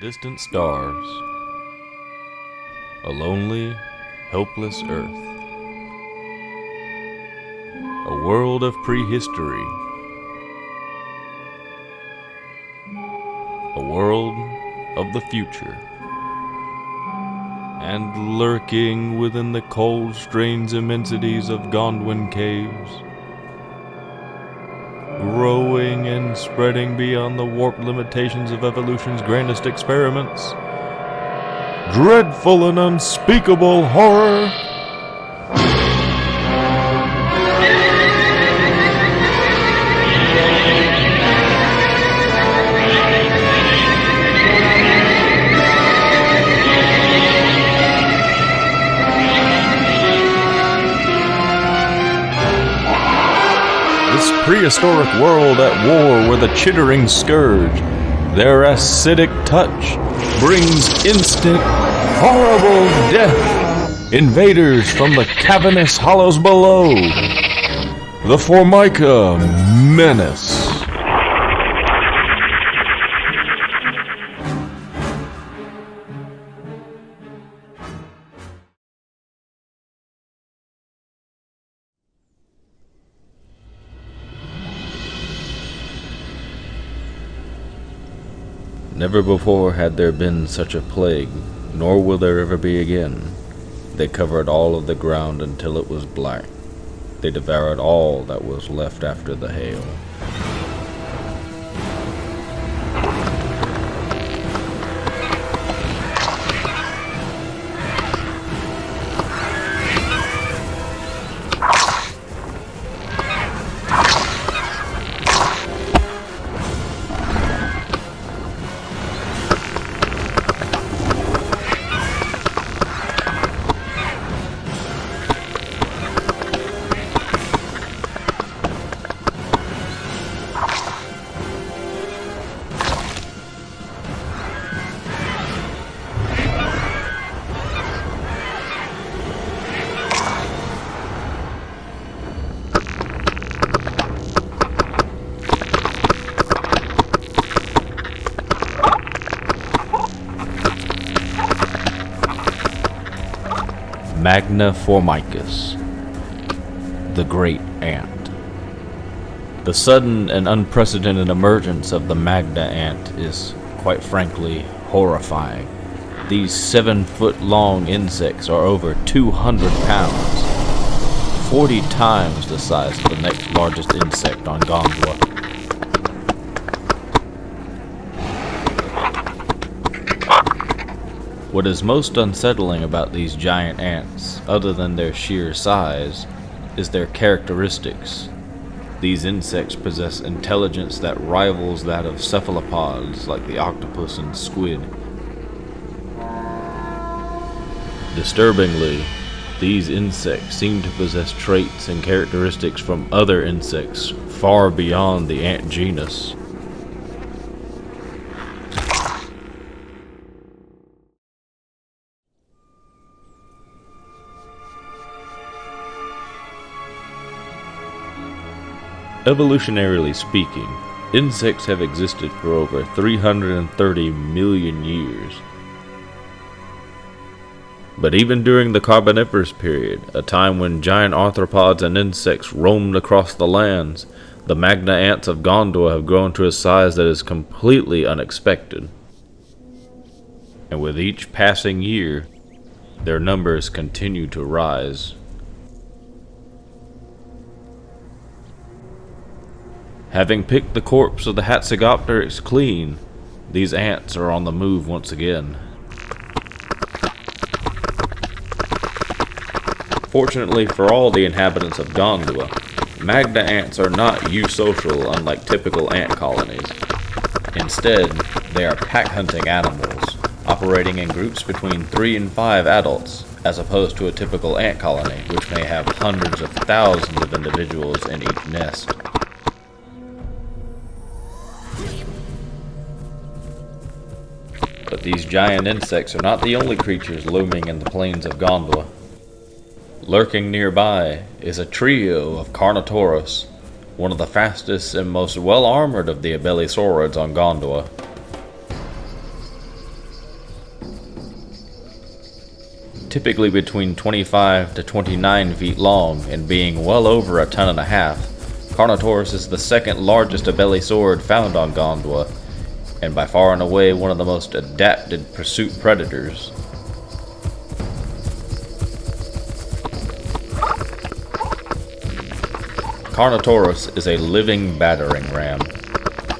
Distant stars. A lonely, helpless earth. A world of prehistory. A world of the future. And lurking within the cold, strange immensities of Gondwan caves, growing and spreading beyond the warped limitations of evolution's grandest experiments, dreadful and unspeakable horror. This prehistoric world at war with a chittering scourge, their acidic touch brings instant, horrible death. Invaders from the cavernous hollows below. The Formica Menace. Never before had there been such a plague, nor will there ever be again. They covered all of the ground until it was black. They devoured all that was left after the hail. Magna Formicus, the Great Ant. The sudden and unprecedented emergence of the Magna Ant is, quite frankly, horrifying. These 7-foot-long insects are over 200 pounds, 40 times the size of the next largest insect on Gondwa. What is most unsettling about these giant ants, other than their sheer size, is their characteristics. These insects possess intelligence that rivals that of cephalopods like the octopus and squid. Disturbingly, these insects seem to possess traits and characteristics from other insects far beyond the ant genus. Evolutionarily speaking, insects have existed for over 330 million years. But even during the Carboniferous period, a time when giant arthropods and insects roamed across the lands, the Magna ants of Gondwa have grown to a size that is completely unexpected. And with each passing year, their numbers continue to rise. Having picked the corpse of the Hatzegopteryx clean, these ants are on the move once again. Fortunately for all the inhabitants of Gondwa, Magna ants are not eusocial unlike typical ant colonies. Instead, they are pack-hunting animals, operating in groups between 3 and 5 adults, as opposed to a typical ant colony, which may have hundreds of thousands of individuals in each nest. But these giant insects are not the only creatures looming in the plains of Gondwa. Lurking nearby is a trio of Carnotaurus, one of the fastest and most well-armored of the Abelisaurids on Gondwa. typically between 25 to 29 feet long and being well over a ton and a half, Carnotaurus is the second largest abelisaurid found on Gondwa, and by far and away one of the most adapted pursuit predators. Carnotaurus is a living battering ram.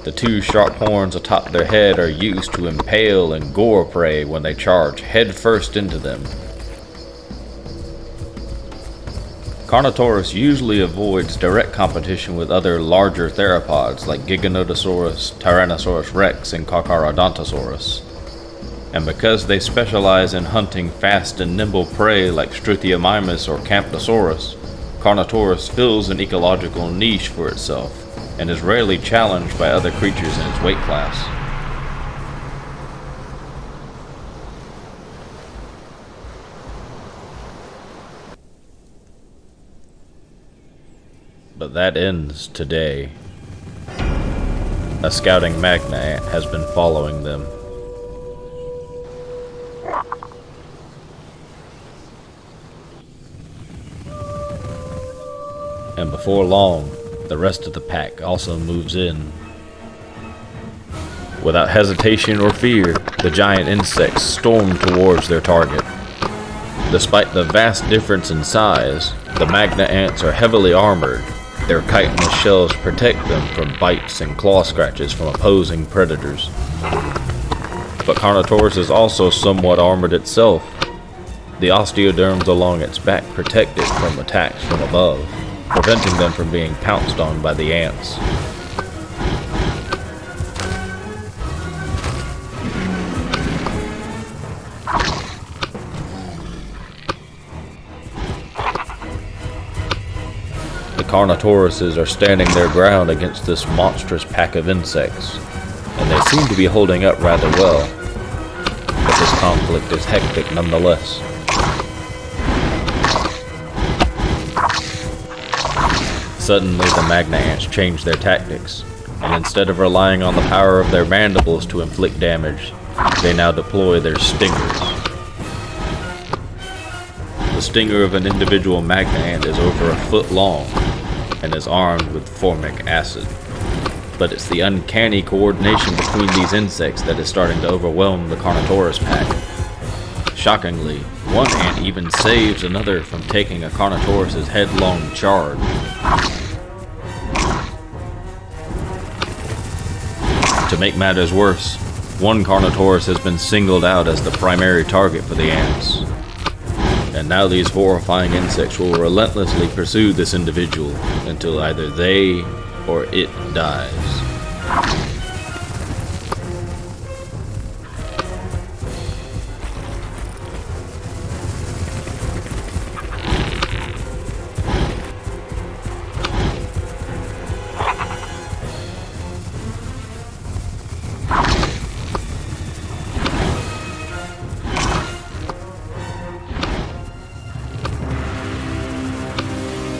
The two sharp horns atop their head are used to impale and gore prey when they charge headfirst into them. Carnotaurus usually avoids direct competition with other larger theropods like Giganotosaurus, Tyrannosaurus rex, and Carcharodontosaurus. And because they specialize in hunting fast and nimble prey like Struthiomimus or Camptosaurus, Carnotaurus fills an ecological niche for itself and is rarely challenged by other creatures in its weight class. But that ends today. A scouting magna ant has been following them. And before long, the rest of the pack also moves in. Without hesitation or fear, the giant insects storm towards their target. Despite the vast difference in size, the magna ants are heavily armored. Their chitinous shells protect them from bites and claw scratches from opposing predators. But Carnotaurus is also somewhat armored itself. The osteoderms along its back protect it from attacks from above, preventing them from being pounced on by the ants. The Carnotauruses are standing their ground against this monstrous pack of insects, and they seem to be holding up rather well, but this conflict is hectic nonetheless. Suddenly the magna ants change their tactics, and instead of relying on the power of their mandibles to inflict damage, they now deploy their stingers. The stinger of an individual magna ant is over a foot long, and is armed with formic acid. But it's the uncanny coordination between these insects that is starting to overwhelm the Carnotaurus pack. Shockingly, one ant even saves another from taking a Carnotaurus' headlong charge. To make matters worse, one Carnotaurus has been singled out as the primary target for the ants. And now these horrifying insects will relentlessly pursue this individual until either they or it dies.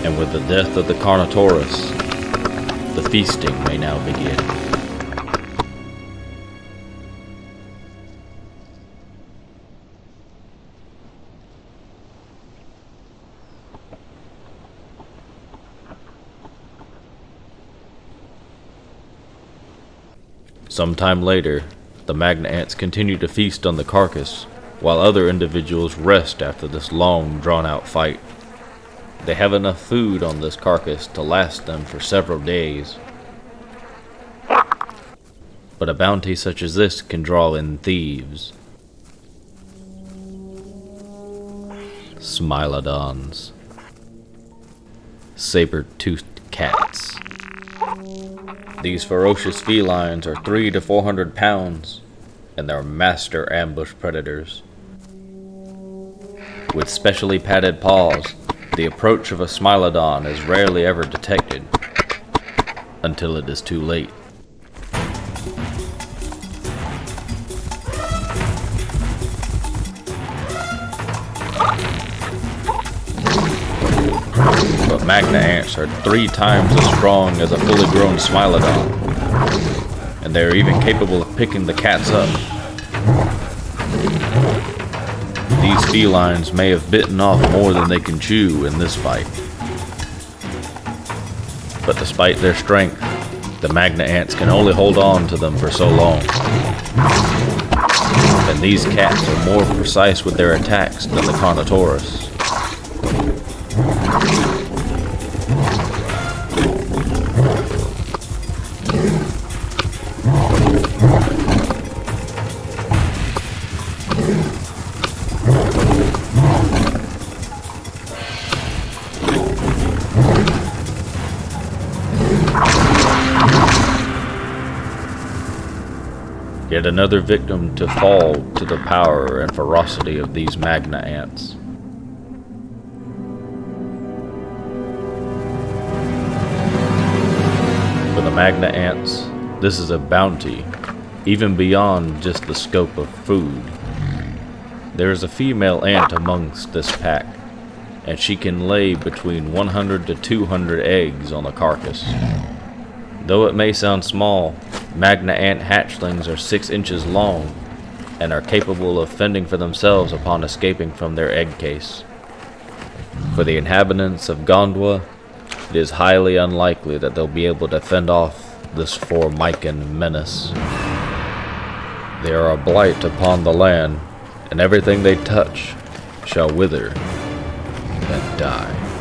And with the death of the Carnotaurus, the feasting may now begin. Sometime later, the magna ants continue to feast on the carcass, while other individuals rest after this long, drawn-out fight. They have enough food on this carcass to last them for several days. But a bounty such as this can draw in thieves. Smilodons. Saber-toothed cats. These ferocious felines are 300 to 400 pounds, and they're master ambush predators. With specially padded paws, the approach of a Smilodon is rarely ever detected, until it is too late. But magna ants are 3 times as strong as a fully grown Smilodon, and they are even capable of picking the cats up. these felines may have bitten off more than they can chew in this fight. But despite their strength, the magna ants can only hold on to them for so long. And these cats are more precise with their attacks than the Carnotaurus. Yet another victim to fall to the power and ferocity of these magna ants. For the magna ants, this is a bounty, even beyond just the scope of food. There is a female ant amongst this pack, and she can lay between 100 to 200 eggs on the carcass. Though it may sound small, magna ant hatchlings are 6 inches long and are capable of fending for themselves upon escaping from their egg case. For the inhabitants of Gondwa, it is highly unlikely that they'll be able to fend off this Formican menace. They are a blight upon the land, and everything they touch shall wither and die.